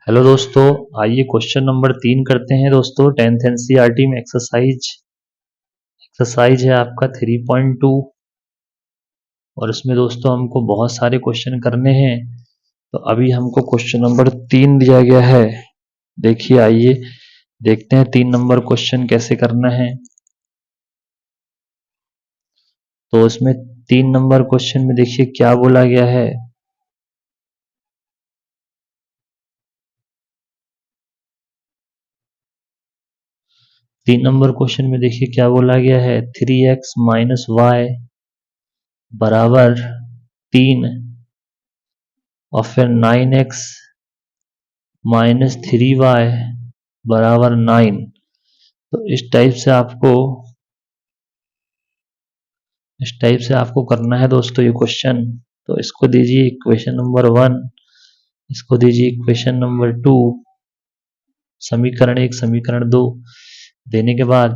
Hello दोस्तों, आइए question number 3 करते हैं दोस्तों। 10th एनसीईआरटी में एक्सरसाइज है आपका 3.2 और इसमें दोस्तों हमको बहुत सारे क्वेश्चन करने हैं। तो अभी हमको क्वेश्चन नंबर 3 दिया गया है। देखिए, आइए देखते हैं 3 नंबर क्वेश्चन कैसे करना है। तो इसमें 3 नंबर क्वेश्चन में देखिए क्या बोला गया है। 3 नंबर क्वेश्चन में देखिए क्या बोला गया है। 3x माइनस वाई बराबर 3 और फिर 9x माइनस 3y बराबर 9। तो इस टाइप से आपको करना है दोस्तों ये क्वेश्चन। तो इसको दीजिए इक्वेशन नंबर 1, इसको दीजिए इक्वेशन नंबर 2, समीकरण 1 समीकरण 2 देने के बाद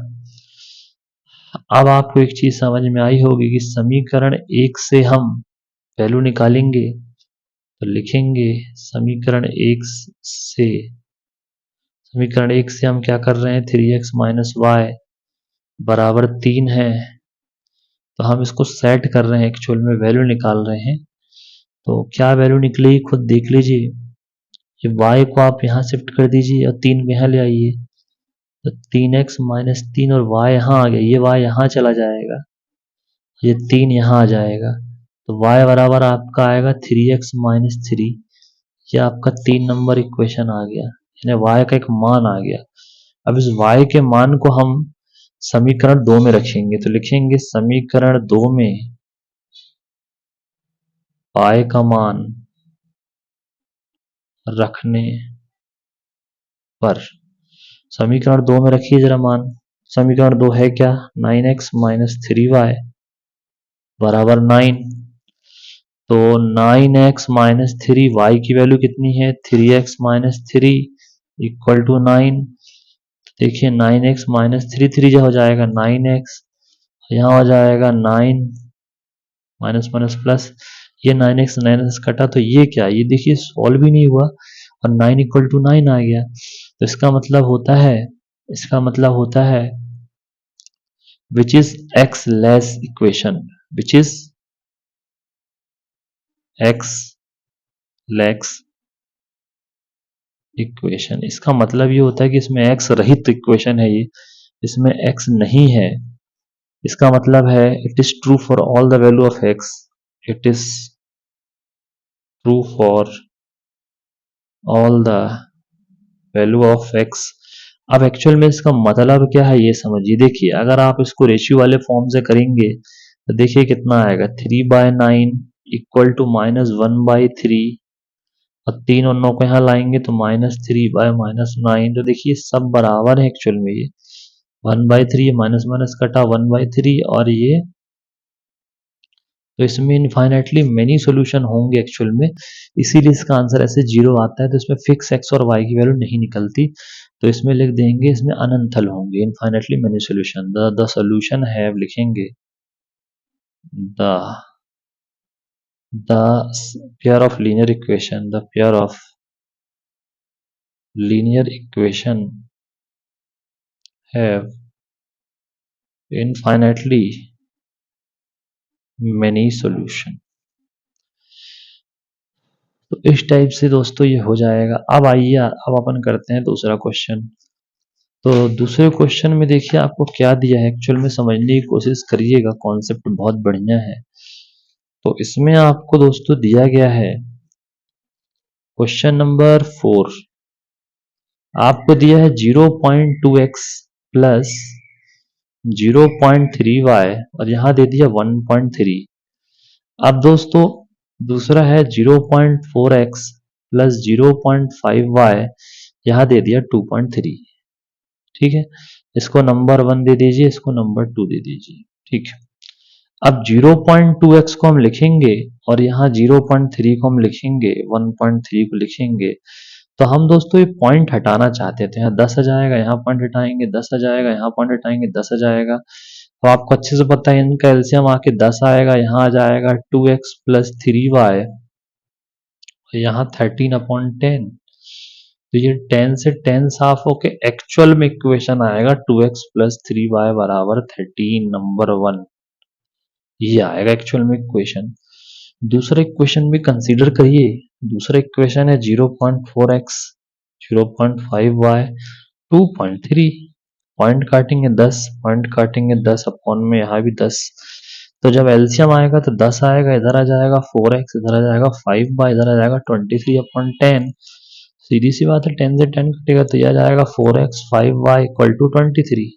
अब आपको एक चीज समझ में आई होगी कि समीकरण 1 से हम वैल्यू निकालेंगे। तो लिखेंगे से समीकरण 1 से हम क्या कर रहे हैं, 3x माइनस वाई बराबर 3 है। तो हम इसको सेट कर रहे हैं, एक्चुअल में वैल्यू निकाल रहे हैं। तो क्या वैल्यू निकलेगी खुद देख लीजिए। ये y को आप यहाँ शिफ्ट कर दीजिए और 3 को यहाँ ले आइए। तो 3x माइनस 3 और y यहाँ आ गया, ये y यहाँ चला जाएगा, ये 3 यहाँ आ जाएगा। तो y बराबर आपका आएगा 3x माइनस 3। ये आपका 3 नंबर इक्वेशन आ गया, यानी y का एक मान आ गया। अब इस y के मान को हम समीकरण 2 में रखेंगे। तो लिखेंगे समीकरण 2 में y का मान रखने पर, समीकरण 2 में रखिए जरा मान। समीकरण 2 है क्या, 9x माइनस 3y बराबर 9। तो 9x माइनस 3y की वैल्यू कितनी है, 3x माइनस 3 इक्वल टू 9। देखिए 9x माइनस 3 3 जो हो जाएगा 9x, यहाँ हो जाएगा 9 माइनस माइनस प्लस, ये 9x 9x कटा तो ये क्या, ये देखिए सॉल्व भी नहीं हुआ और 9 इक्वल टू 9 आ गया। तो इसका मतलब होता है which is x less equation, which is x less equation. इसका मतलब ये होता है कि इसमें x रहित इक्वेशन है, ये इसमें x नहीं है। इसका मतलब है it is true for all the value of x, it is true for all the value of x। अब एक्चुअल में इसका मतलब क्या है ये समझिए। देखिए अगर आप इसको रेशियो वाले फॉर्म से करेंगे तो देखिए कितना आएगा, 3/9 इक्वल टू -1/3 और 3 और 9 को यहाँ लाएंगे तो -3/-9। तो देखिए सब बराबर है एक्चुअल में, ये 1/3 माइनस माइनस कटा 1/3 और ये, तो इसमें इनफाइनाइटली मेनी सॉल्यूशन होंगे एक्चुअल में, इसीलिए इसका आंसर ऐसे 0 आता है। तो इसमें फिक्स x और y की वैल्यू नहीं निकलती, तो इसमें लिख देंगे इसमें अनंत हल होंगे, infinitely many solution. The solution है लिखेंगे the pair of linear equation, the pair of linear equation have infinitely many solution. तो इस टाइप से दोस्तों ये हो जाएगा। अब आइए अब अपन करते हैं दूसरा क्वेश्चन। तो दूसरे क्वेश्चन में देखिए आपको क्या दिया है, एक्चुअल में समझने की कोशिश करिएगा, कॉन्सेप्ट बहुत बढ़िया है। तो इसमें आपको दोस्तों दिया गया है क्वेश्चन नंबर 4, आपको दिया है 0.2x प्लस 0.3y और यहाँ दे दिया 1.3। अब दोस्तों दूसरा है 0.4x प्लस 0.5y, यहाँ दे दिया 2.3। ठीक है, इसको नंबर 1 दे दीजिए, इसको नंबर 2 दे दीजिए। ठीक है, अब 0.2x को हम लिखेंगे और यहाँ 0.3 को हम लिखेंगे, 1.3 को लिखेंगे। तो हम दोस्तों ये पॉइंट हटाना चाहते थे, यहाँ 10 आ जाएगा, यहाँ पॉइंट हटाएंगे 10 आ जाएगा, यहाँ पॉइंट हटाएंगे 10 आ जाएगा। तो आपको अच्छे से पता है इनका एलसीएम आके 10 आएगा, यहाँ आ जाएगा 2x प्लस 3y, यहाँ 13/10। तो ये 10 से 10 साफ होके एक्चुअल में इक्वेशन आएगा 2x प्लस 3y बराबर 13 नंबर 1। ये आएगा एक्चुअल में इक्वेशन। दूसरा इक्वेशन भी कंसीडर करिए। दूसरा इक्वेशन है 0.4x 0.5y 2.3। पॉइंट काटेंगे 10, पॉइंट काटेंगे 10 अपॉन में यहाँ भी 10। तो जब एलसीएम आएगा तो 10 आएगा, इधर आ जाएगा 4x, इधर आ जाएगा 5y, इधर आ जाएगा 23 अपॉन 10। सीधी सी बात है, 10 से 10 कटेगा तो यह आ जाएगा 4x 5y इक्वल टू 23।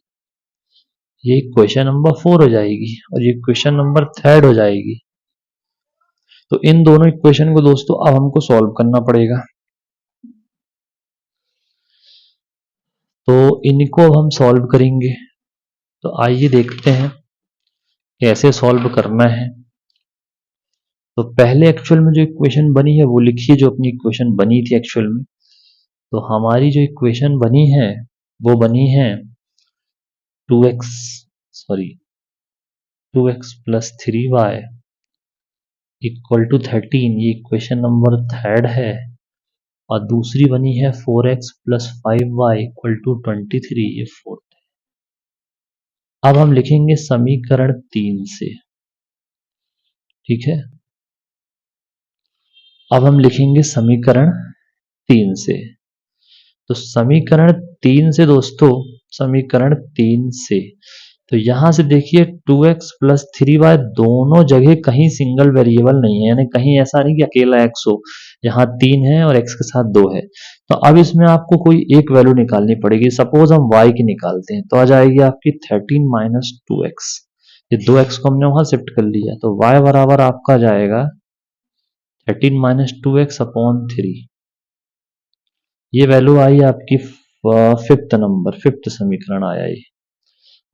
ये क्वेश्चन नंबर 4 हो जाएगी और ये क्वेश्चन नंबर 3 हो जाएगी। तो इन दोनों इक्वेशन को दोस्तों अब हमको सॉल्व करना पड़ेगा। तो इनको अब हम सॉल्व करेंगे। तो आइए देखते हैं कैसे सॉल्व करना है। तो पहले एक्चुअल में जो इक्वेशन बनी है वो लिखिए, जो अपनी इक्वेशन बनी थी एक्चुअल में। तो हमारी जो इक्वेशन बनी है वो बनी है 2x plus 3y equal to 13। ये इक्वेशन नंबर 3 है। और दूसरी बनी है 4x plus 5y equal to 23। ये 4th। अब हम लिखेंगे समीकरण 3 से। ठीक है, अब हम लिखेंगे समीकरण 3 से। तो समीकरण 3 से दोस्तों, समीकरण 3 से तो यहां से देखिए 2x प्लस 3y दोनों जगह कहीं सिंगल वेरिएबल नहीं है, यानी कहीं ऐसा नहीं कि अकेला x हो। यहाँ 3 है और x के साथ 2 है। तो अब इसमें आपको कोई एक वैल्यू निकालनी पड़ेगी। सपोज हम y की निकालते हैं तो आ जाएगी आपकी 13 माइनस 2x। ये 2x को हमने वहां शिफ्ट कर लिया तो y बराबर आपका जाएगा 13 माइनस 2x अपॉन 3। ये वैल्यू आई आपकी फिफ्थ समीकरण आया ये।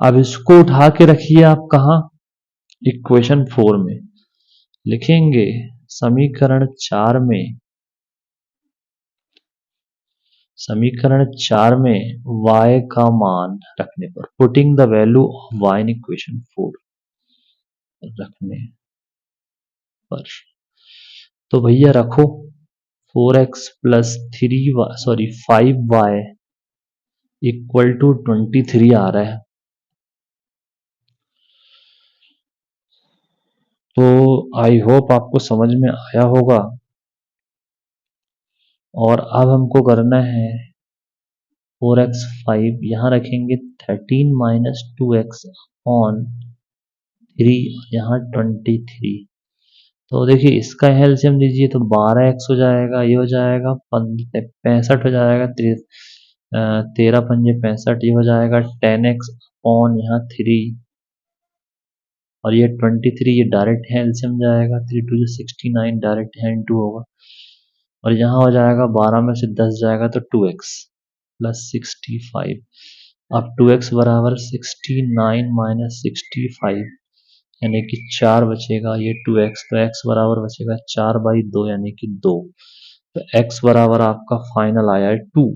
अब इसको उठा के रखिए आप कहा, इक्वेशन 4 में लिखेंगे समीकरण 4 में। समीकरण 4 में y का मान रखने पर, putting the value of y in equation 4 रखने पर, तो भैया रखो 4x plus 5y equal to 23 आ रहा है। तो आई होप आपको समझ में आया होगा। और अब हमको करना है 4x 5 यहाँ रखेंगे 13 माइनस 2x ऑन 3 यहाँ 23। तो देखिए इसका एलसीएम लीजिए तो 12x हो जाएगा, ये हो जाएगा 65 हो जाएगा, 13 पंजे 65, ये हो जाएगा 10x ऑन यहाँ 3 और ये 23, ये डायरेक्ट है एलसीएम जाएगा 3 टू 69, डायरेक्ट है इनटू होगा और यहाँ हो जाएगा 12 में से 10 जाएगा तो 2x प्लस 65। अब 2x बराबर 69 माइनस 65 यानी कि 4 बचेगा, ये 2x तो x बराबर बचेगा 4/2 यानी कि 2। तो x बराबर आपका फाइनल आया है 2।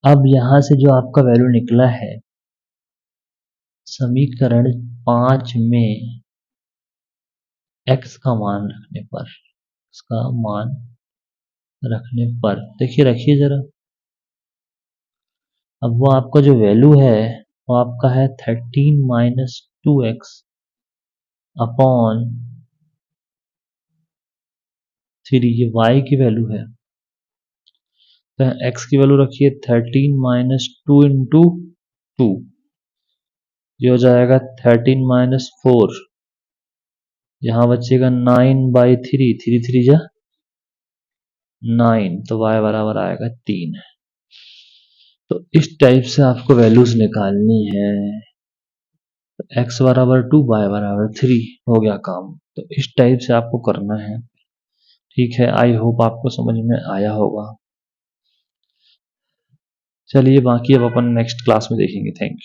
अब यहां से जो आपका वैल्यू निकला है समीकरण 5 में x का मान रखने पर, इसका मान रखने पर देखिए, रखिए जरा। अब वो आपका जो वैल्यू है वो आपका है 13 माइनस 2x अपॉन 3। ये y की वैल्यू है। तो x की वैल्यू रखिए 13 माइनस 2 इंटू 2, ये हो जाएगा 13 माइनस 4, यहाँ बचेगा 9/3, 3 3 जा 9, तो y बराबर आएगा 3। तो इस टाइप से आपको वैल्यूज निकालनी है। तो x बराबर 2, y बराबर 3 हो गया काम। तो इस टाइप से आपको करना है। ठीक है, आई होप आपको समझ में आया होगा। चलिए बाकी अब अपन नेक्स्ट क्लास में देखेंगे। Thank you.